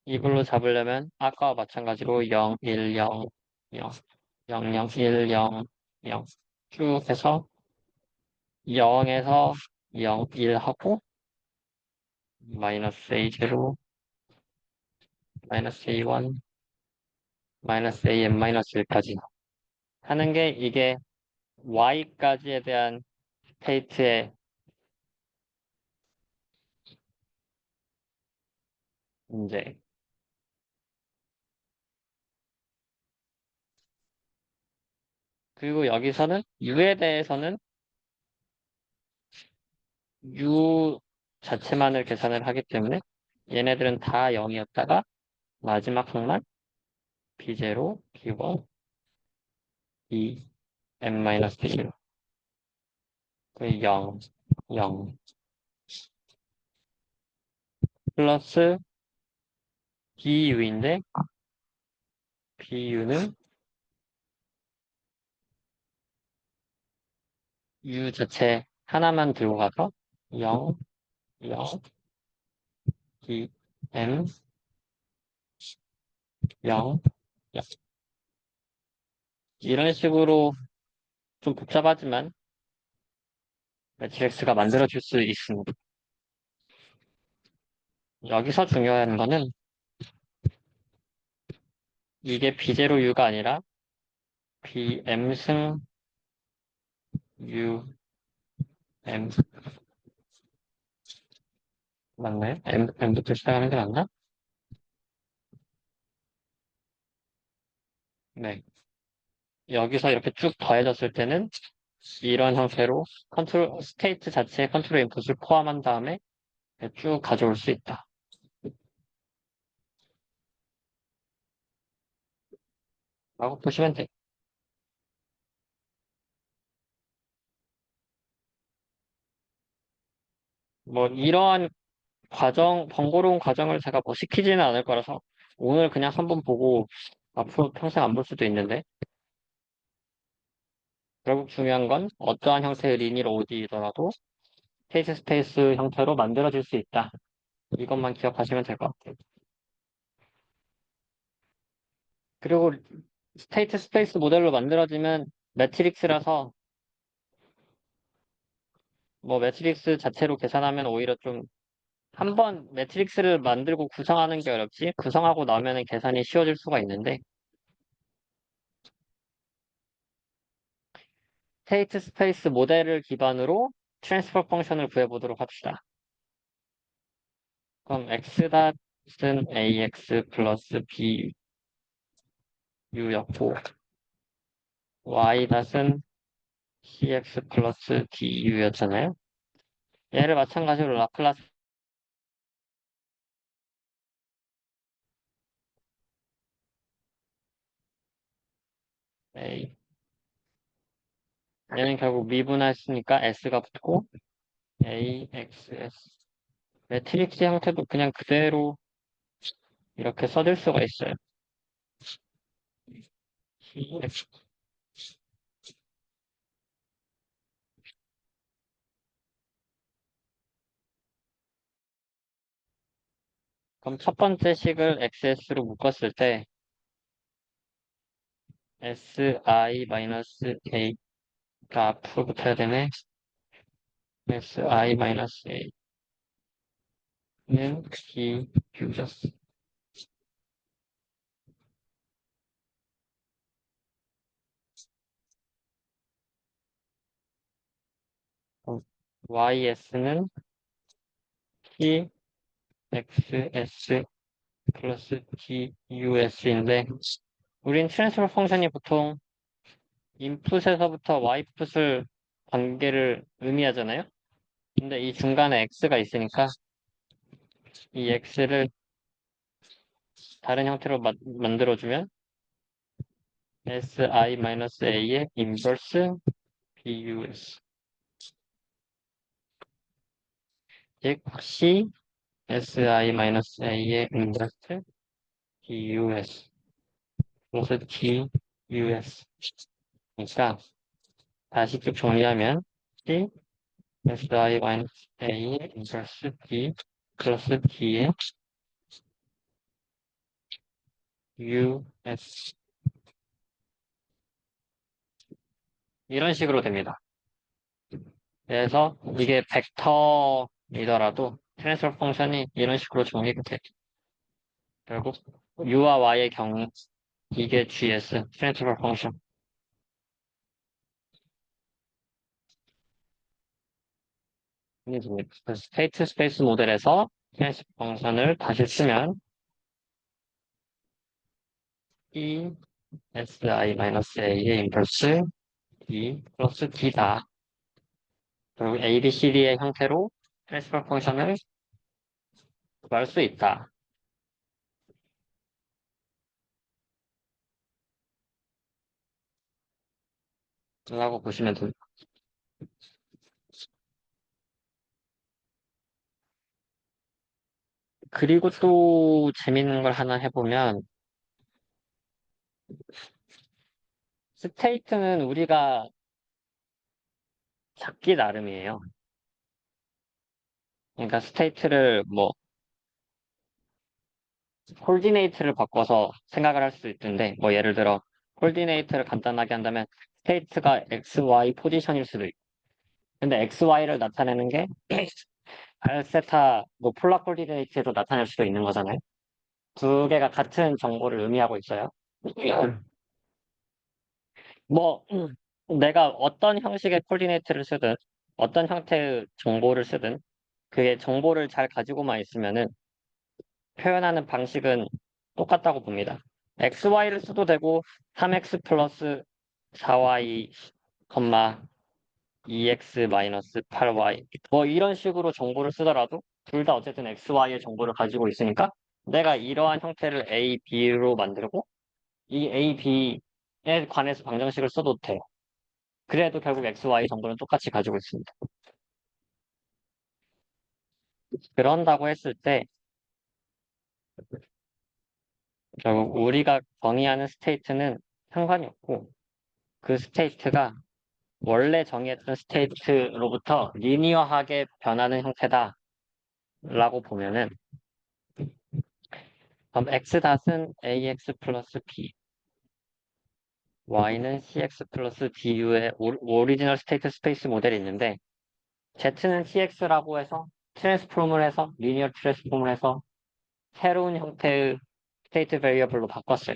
이걸로 잡으려면 아까와 마찬가지로 0, 1, 0, 0, 0, 0, 1, 0, 0 쭉 해서 0에서 0, 1 하고 마이너스 A0, 마이너스 A1, 마이너스 AN-1까지 하는 게 이게 Y까지에 대한 스테이트의 문제. 그리고 여기서는 U에 대해서는 U 자체만을 계산을 하기 때문에 얘네들은 다 0이었다가 마지막 항만 B0, B1, B, M-1 그 0, 0 플러스 BU인데 BU는 U 자체 하나만 들고 가서 0, 0, B, M, 0, 0 이런 식으로 좀 복잡하지만 매트릭스가 만들어질 수 있습니다. 여기서 중요한 거는 이게 B0U가 아니라 BM 승 U, M 맞나요? M부터 시작하는 게 맞나? 네. 여기서 이렇게 쭉 더해졌을 때는 이런 형태로 컨트롤, 스테이트 자체의 컨트롤 인풋을 포함한 다음에 쭉 가져올 수 있다. 라고 보시면 돼. 뭐, 이러한 번거로운 과정을 제가 뭐 시키지는 않을 거라서 오늘 그냥 한번 보고 앞으로 평생 안 볼 수도 있는데 결국 중요한 건 어떠한 형태의 리니어 OD이더라도 스테이트 스페이스 형태로 만들어질 수 있다. 이것만 기억하시면 될 것 같아요. 그리고 스테이트 스페이스 모델로 만들어지면 매트릭스라서 뭐 매트릭스 자체로 계산하면 오히려 좀 한 번 매트릭스를 만들고 구성하는 게 어렵지 구성하고 나면은 계산이 쉬워질 수가 있는데 스테이트 스페이스 모델을 기반으로 트랜스퍼 펑션을 구해보도록 합시다. 그럼 x닷은 ax 플러스 bu였고 y닷은 cx 플러스 du였잖아요. 얘를 마찬가지로 라플라스 a 얘는 결국 미분했으니까 s가 붙고 a, x, s 매트릭스 형태도 그냥 그대로 이렇게 써줄 수가 있어요. 그럼 첫 번째 식을 xs로 묶었을 때 si-a가 앞으로 붙어야 되네. si-a는 bq죠. ys는 p xs 플러스 tus인데 우린 트랜스퍼 펑션이 보통 인풋에서부터 y풋을 관계를 의미하잖아요. 근데 이 중간에 x가 있으니까 이 x를 다른 형태로 만들어주면 si-a의 인버스 bus 즉 c si-a의 인버스 bus 그래서 gus 그러니까 다시 쭉 정리하면 c si-a의 인버스 b 플러스 b의 us 이런 식으로 됩니다. 그래서 이게 벡터이더라도 트랜스퍼 펑션이 이런 식으로 정리가 돼. 결국 u와 y의 경우 이게 GS 트랜스퍼 펑션. 스테이트 스페이스 모델에서 트랜스퍼 펑션을 다시 쓰면 E si-a의 인버스 E 플러스 D다. 결국 A, B, C, D의 형태로 트랜스퍼 펑션을 구할 수 있다. 라고 보시면 됩니다. 그리고 또 재밌는 걸 하나 해보면 스테이트는 우리가 잡기 나름이에요. 그러니까 스테이트를 뭐 콜디네이트를 바꿔서 생각을 할 수 있는데 뭐 예를 들어 콜디네이트를 간단하게 한다면 스테이트가 XY 포지션일 수도 있고 근데 XY를 나타내는 게 알세타 뭐 폴라 콜디네이트로 나타낼 수도 있는 거잖아요. 두 개가 같은 정보를 의미하고 있어요. 뭐 내가 어떤 형식의 콜디네이트를 쓰든 어떤 형태의 정보를 쓰든 그게 정보를 잘 가지고만 있으면은 표현하는 방식은 똑같다고 봅니다. xy를 써도 되고 3x 플러스 4y, 2x 마이너스 8y 뭐 이런 식으로 정보를 쓰더라도 둘 다 어쨌든 xy의 정보를 가지고 있으니까 내가 이러한 형태를 a, b로 만들고 이 a, b에 관해서 방정식을 써도 돼요. 그래도 결국 xy 정보는 똑같이 가지고 있습니다. 그런다고 했을 때 결국 우리가 정의하는 스테이트는 상관이 없고 그 스테이트가 원래 정의했던 스테이트로부터 리니어하게 변하는 형태다라고 보면은 그럼 x.은 ax 플러스 b, y는 cx 플러스 du의 오리지널 스테이트 스페이스 모델이 있는데 z는 tx라고 해서 트랜스폼을 해서 리니어 트랜스폼을 해서 새로운 형태의 스테이트 베리어블로 바꿨어요.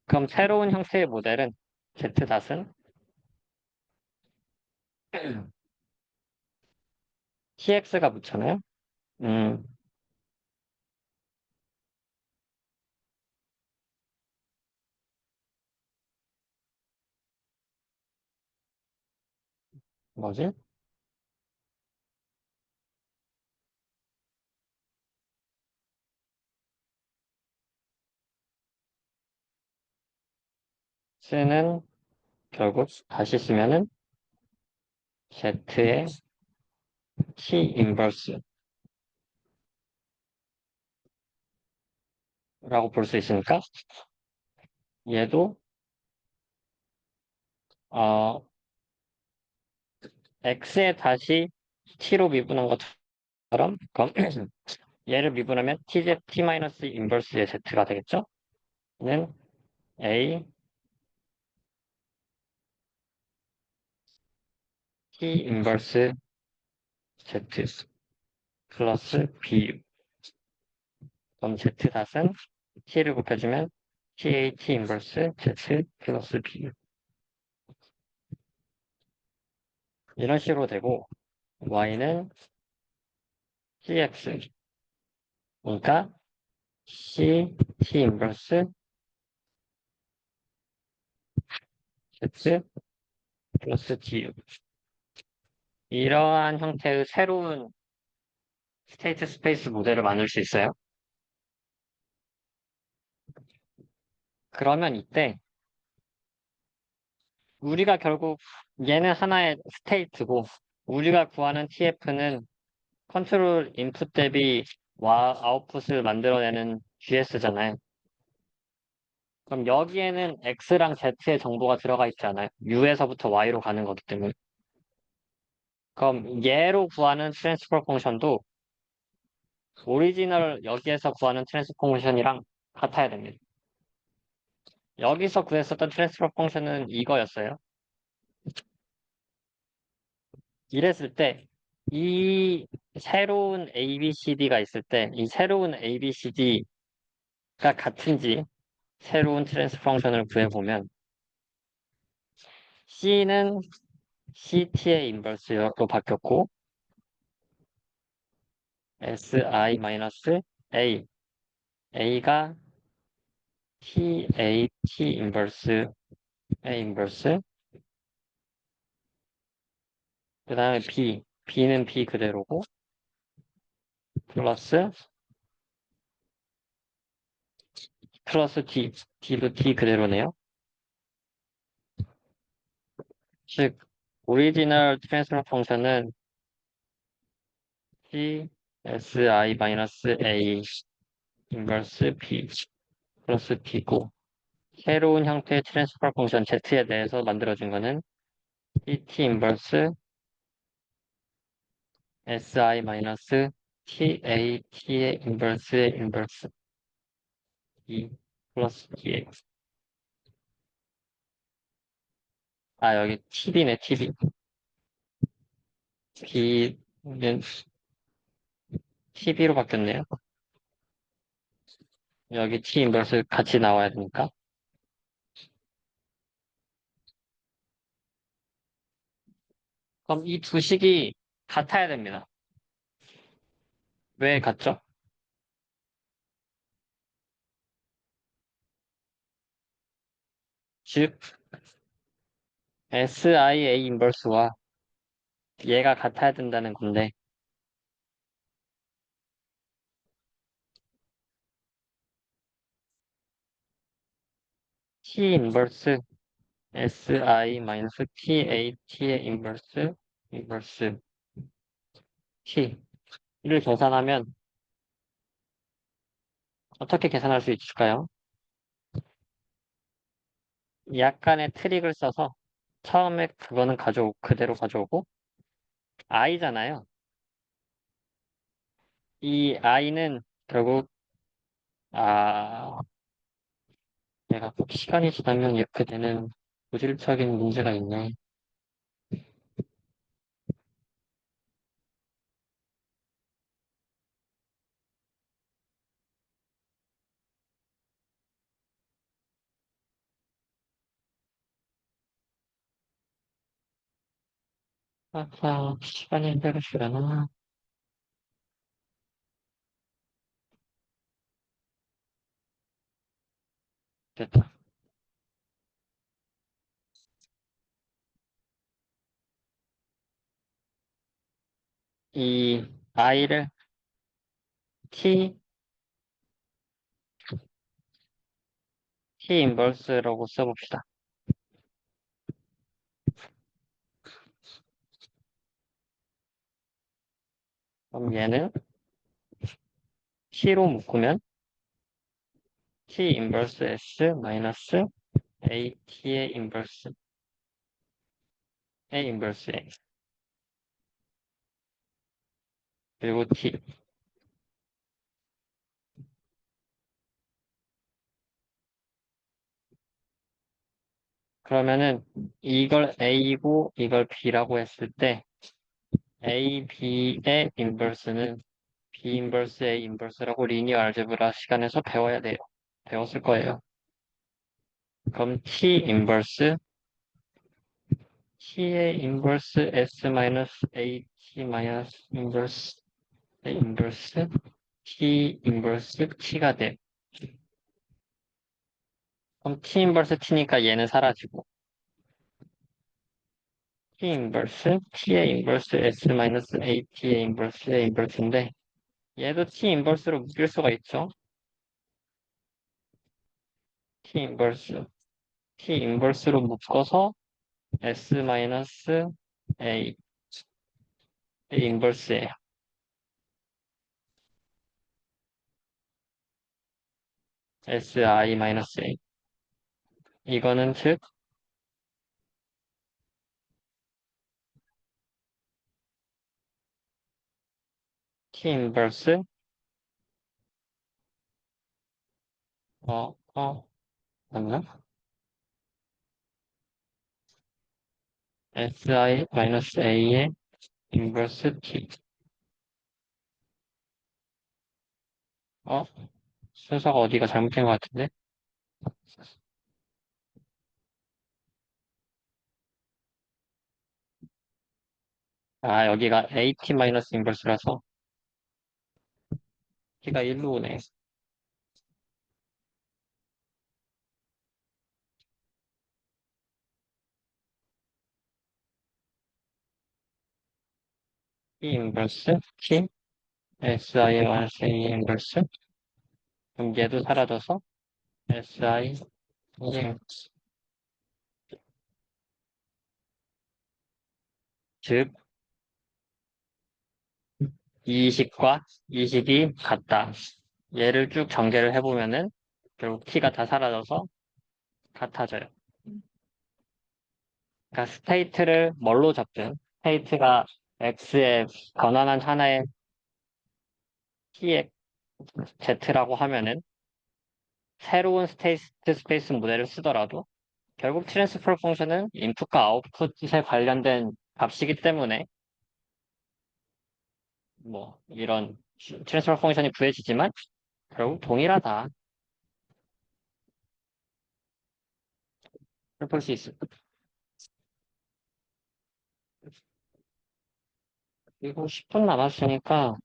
그럼 새로운 형태의 모델은 z.은 tx가 붙잖아요. 음, 뭐지? z는 결국 다시 쓰면은 Z의 T 인버스라고 볼 수 있으니까 얘도 어, X에 다시 T로 미분한 것처럼 그럼 얘를 미분하면 TZ T 마이너스 인버스의 Z가 되겠죠? 는 A T 인버스 Z 플러스 B 그럼 Z 닷은 T를 곱해주면 TH 인버스 Z 플러스 B 이런 식으로 되고 Y는 CX 그러니까 C T 인버스 Z 플러스 G 이러한 형태의 새로운 스테이트 스페이스 모델을 만들 수 있어요. 그러면 이때 우리가 결국 얘는 하나의 스테이트고 우리가 구하는 TF는 컨트롤 인풋 대비 와 아웃풋을 만들어내는 GS잖아요. 그럼 여기에는 X랑 Z의 정보가 들어가 있지 않아요? U에서부터 Y로 가는 거기 때문에. 그럼 얘로 구하는 트랜스퍼 펑션도 오리지널 여기에서 구하는 트랜스퍼 펑션이랑 같아야 됩니다. 여기서 구했었던 트랜스퍼 펑션은 이거였어요. 이랬을 때, 이 새로운 ABCD가 있을 때, 이 새로운 ABCD가 같은지 새로운 트랜스 펑션을 구해보면, C는 CT의 인버스로 바뀌었고, SI-A, A가 TAT 인버스, A 인버스, 그 다음에 B는 B 그대로고, 플러스, 플러스 D도 D 그대로네요. 즉, 오리지널 트랜스퍼 펑션은 C, SI-A 인버스 B 플러스 B고, 새로운 형태의 트랜스퍼 펑션 Z에 대해서 만들어진 거는 CT 인버스 SI-TAT의 인버스의 인버스 E 플러스 DX. 아, 여기 TB네, TB. B는 TB로 바뀌었네요. 여기 T 인버스 같이 나와야 되니까. 그럼 이 두 식이 같아야 됩니다. 왜 같죠? 즉, SIA 인버스와 얘가 같아야 된다는 건데, T 인버스 SI-TAT의 인버스 T를 계산하면 어떻게 계산할 수 있을까요? 약간의 트릭을 써서 처음에 그거는 그대로 가져오고 I잖아요. 이 I는 결국 아 내가 꼭 시간이 지나면 이렇게 되는 고질적인 문제가 있네. 시간이 힘들으시려나? 됐다. 이 I를 T, T 인버스라고 써봅시다. 그럼 얘는 T로 묶으면 T 인버스 S 마이너스 AT의 인버스 A 인버스 X 그리고 T 그러면은 이걸 A고 이걸 B라고 했을 때 A, B의 인버스는 B 인버스 A 인버스라고 리니어 알제브라 시간에서 배워야 돼요. 배웠을 거예요. 그럼 T 인버스 T의 인버스 S 마이너스 A T 마이너스 인버스 A 인버스 T 인버스 T가 돼. 그럼 T 인버스 T니까 얘는 사라지고 T 인버스, T의 인버스 S 마이너스 AT의 인버스의 인버스인데 얘도 T 인버스로 묶일 수가 있죠. T 인버스, T 인버스로 묶어서 S 마이너스 A, A 인버스예요. SI 마이너스 A. 이거는 즉 T 인버스 맞나? SI 마이너스 A의 인버스 T. 어? 순서가 어디가 잘못된 것 같은데? 아, 여기가 AT 마이너스 인버스라서 T가 1로 오네. T 인버스 T SI 마이너스 A 인버스. 그럼 얘도 사라져서 SI 즉 이식과 이식이 같다. 얘를 쭉 전개를 해보면은 결국 t가 다 사라져서 같아져요. 그러니까 스테이트를 뭘로 잡든 스테이트가 x의 변환한 하나의 t의 z라고 하면은 새로운 스테이트 스페이스 모델을 쓰더라도 결국 트랜스퍼 펑션은 인풋과 아웃풋에 관련된 값이기 때문에 뭐 이런 트랜스퍼 펑션이 구해지지만 결국 동일하다. 를 볼 수 있습니다. 그리고 10분 남았으니까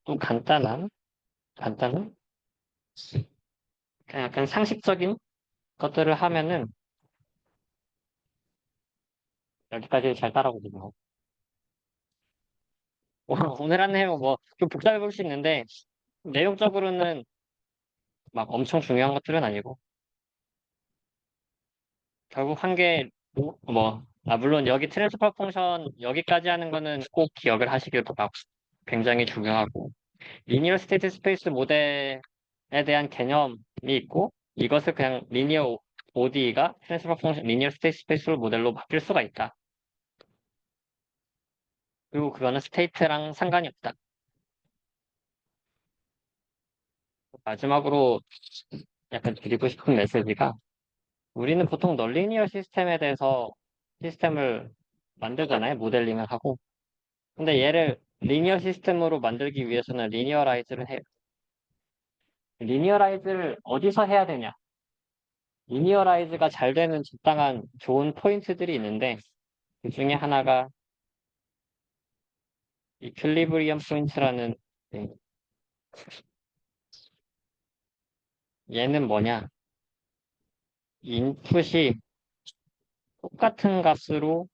좀 간단한 그냥 약간 상식적인 것들을 하면은 여기까지 잘 따라오거든요. 오늘 한 내용 뭐 좀 복잡해 볼 수 있는데 내용적으로는 막 엄청 중요한 것들은 아니고 결국 한 개 물론 여기 트랜스퍼 펑션 여기까지 하는 거는 꼭 기억을 하시길 바라고 굉장히 중요하고 리니어 스테이트 스페이스 모델에 대한 개념이 있고 이것을 그냥 리니어 ODE가 트랜스퍼 펑션 리니어 스테이트 스페이스 모델로 바뀔 수가 있다. 그리고 그거는 스테이트랑 상관이 없다. 마지막으로 약간 드리고 싶은 메시지가 우리는 보통 널리니어 시스템에 대해서 시스템을 만들잖아요. 모델링을 하고. 근데 얘를 리니어 시스템으로 만들기 위해서는 리니어라이즈를 해요. 리니어라이즈를 어디서 해야 되냐? 리니어라이즈가 잘 되는 적당한 좋은 포인트들이 있는데 그 중에 하나가 이퀄리브리엄 포인트라는 네, 얘는 뭐냐? 인풋이 똑같은 값으로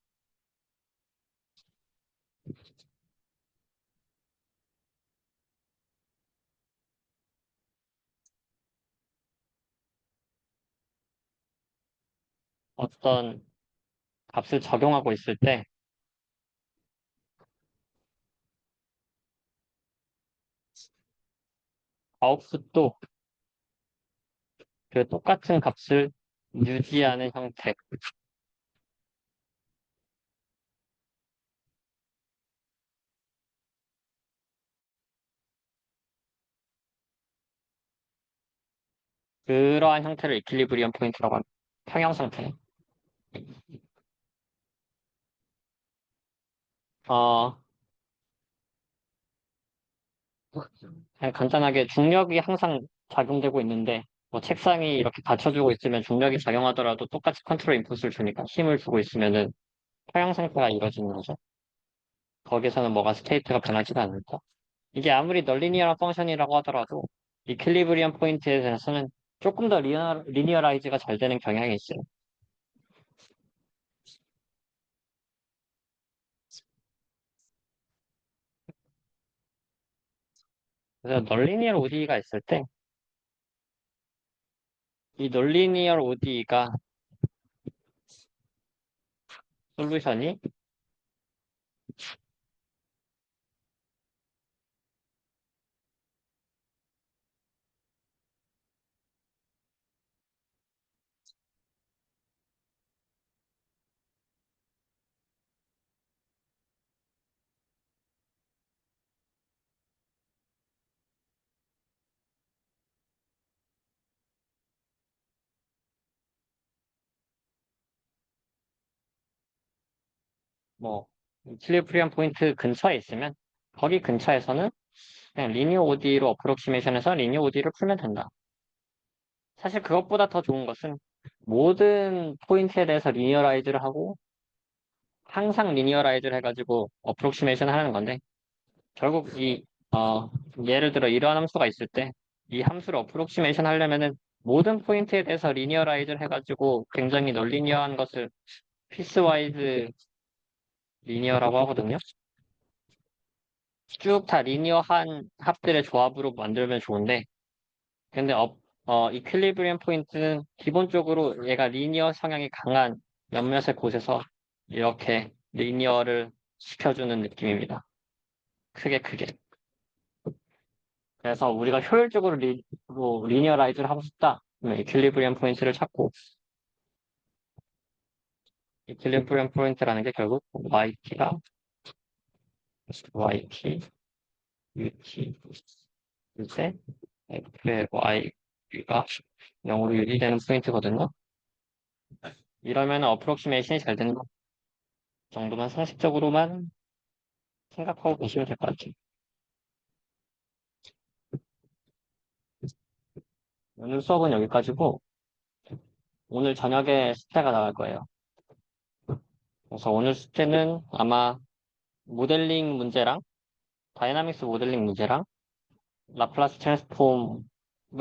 어떤 값을 적용하고 있을 때 아웃풋도 그 똑같은 값을 유지하는 형태. 그러한 형태를 이퀄리브리엄 포인트라고 합니다. 평형 상태. 어, 그냥 간단하게 중력이 항상 작용되고 있는데 뭐 책상이 이렇게 받쳐주고 있으면 중력이 작용하더라도 똑같이 컨트롤 인풋을 주니까 힘을 주고 있으면은 평형 상태가 이루어지는 거죠. 거기서는 뭐가 스테이트가 변하지가 않는다. 이게 아무리 널리니어한 펑션이라고 하더라도 이퀄리브리엄 포인트에 대해서는 조금 더 리니어라이즈가 잘 되는 경향이 있어요. 그래서 널리니얼 ODE가 있을 때, 이 널리니얼 ODE가 솔루션이 뭐, 킬리브리엄 포인트 근처에 있으면, 거기 근처에서는 그냥 리니어 ODE로 어프로키메이션해서 리니어 ODE를 풀면 된다. 사실 그것보다 더 좋은 것은 모든 포인트에 대해서 리니어라이즈를 하고 항상 리니어라이즈를 해가지고 어프로키메이션 하는 건데 결국 예를 들어 이러한 함수가 있을 때 이 함수를 어프로키메이션 하려면은 모든 포인트에 대해서 리니어라이즈를 해가지고 굉장히 널리니어한 것을 피스와이즈 리니어라고 하거든요. 쭉 다 리니어한 합들의 조합으로 만들면 좋은데 근데 이퀄리브리엄 포인트는 기본적으로 얘가 리니어 성향이 강한 몇몇의 곳에서 이렇게 리니어를 시켜주는 느낌입니다. 크게. 그래서 우리가 효율적으로 리니어라이즈를 하고 싶다. 그러면 이퀄리브리엄 포인트를 찾고 이퀄리브리엄 포인트라는 게 결국 yt가 yt, ut 이제 f의 y가 0으로 유지되는 포인트거든요. 이러면 어프로키메이션이 잘 되는 거 정도만 상식적으로만 생각하고 보시면 될 것 같아요. 오늘 수업은 여기까지고 오늘 저녁에 숙제가 나갈 거예요. 그래서 오늘 숙제는 아마 모델링 문제랑 다이나믹스 모델링 문제랑 라플라스 트랜스폼을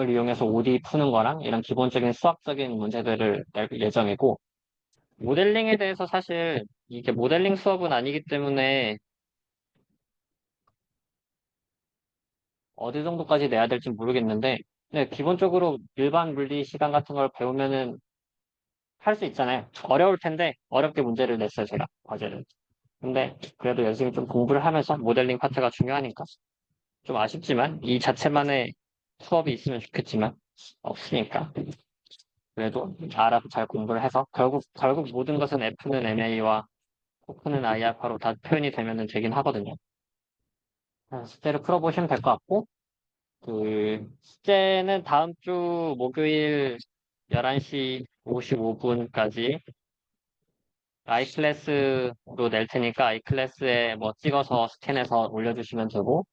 이용해서 OD 푸는 거랑 이런 기본적인 수학적인 문제들을 낼 예정이고 모델링에 대해서 사실 이게 모델링 수업은 아니기 때문에 어디 정도까지 내야 될지 모르겠는데 네, 기본적으로 일반 물리 시간 같은 걸 배우면은 할 수 있잖아요. 어려울 텐데 어렵게 문제를 냈어요, 제가 과제를. 근데 그래도 열심히 좀 공부를 하면서 모델링 파트가 중요하니까 좀 아쉽지만 이 자체만의 수업이 있으면 좋겠지만 없으니까 그래도 알아서 잘 공부를 해서 결국 모든 것은 F는 MA와 F는 I알파로 다 표현이 되면 되긴 하거든요. 숙제를 풀어보시면 될 것 같고 그 숙제는 다음 주 목요일 11시 55분까지 iClass로 낼 테니까 iClass에 뭐 찍어서 스캔해서 올려주시면 되고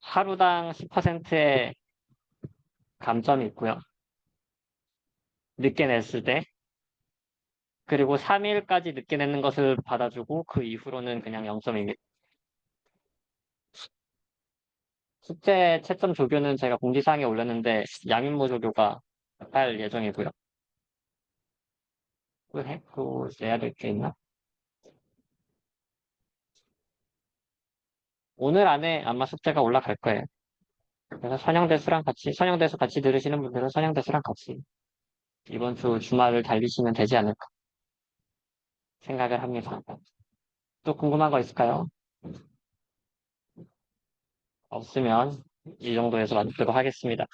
하루당 10%의 감점이 있고요. 늦게 냈을 때 그리고 3일까지 늦게 내는 것을 받아주고 그 이후로는 그냥 0점입니다. 숙제 채점 조교는 제가 공지사항에 올렸는데 양인모 조교가 할 예정이고요. 또 내야 될 게 있나? 오늘 안에 아마 숙제가 올라갈 거예요. 그래서 선형대수 같이 들으시는 분들은 선형대수랑 같이 이번 주 주말을 달리시면 되지 않을까 생각을 합니다. 또 궁금한 거 있을까요? 없으면 이 정도에서 마치도록 하겠습니다.